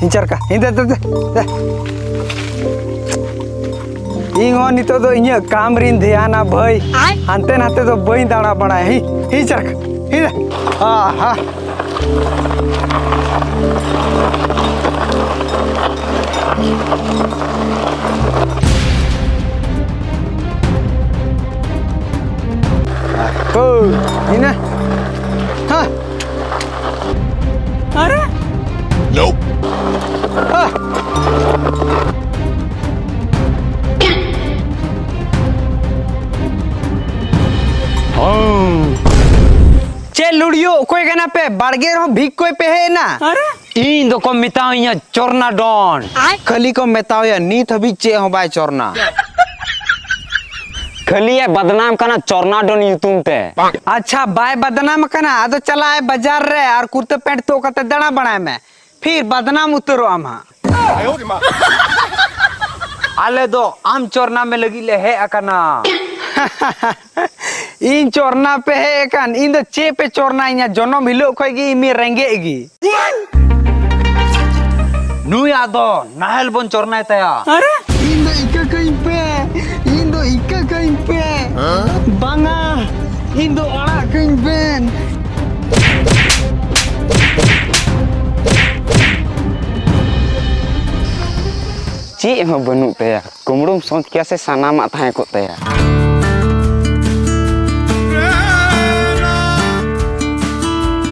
इंचर का इंदे इंगो नितो दो इन्या काम रिन ध्याना भाई हांते नाते तो बई दाड़ा बड़ा ही इंचर का इंदे हा को इने हाँ अरे Nope. हाँ चे लुड़ियो कोई कहना पे बाड़गे रहो भीख कोई पे है ना अरे इन दो को मिताओ या चोरना डॉन खली को मिताओ या नीत अभी चे हो बाय चोरना खली है बदनाम करना चोरना डोन यूट्यूब पे। अच्छा बाय बदनाम करना आदो चला है बाजार रे और कुर्ते पैंट तो कते दड़ा बनाए मैं फिर बदनाम उतरो आम आले दो आम चोरना में लगी ले है अकना इन चोरना पे है अकन इन दो चे पे चोरना इन्या जोनो मिलो खोगी मी रेंगेगी नु यादो नाहल बन चोरना है तया अरे इन दो इका कहीं पे बांगा इन दो अड़ा कहीं पे ची हो बनू तया कुमड़ुम सोच कैसे सनामा थाहे को तया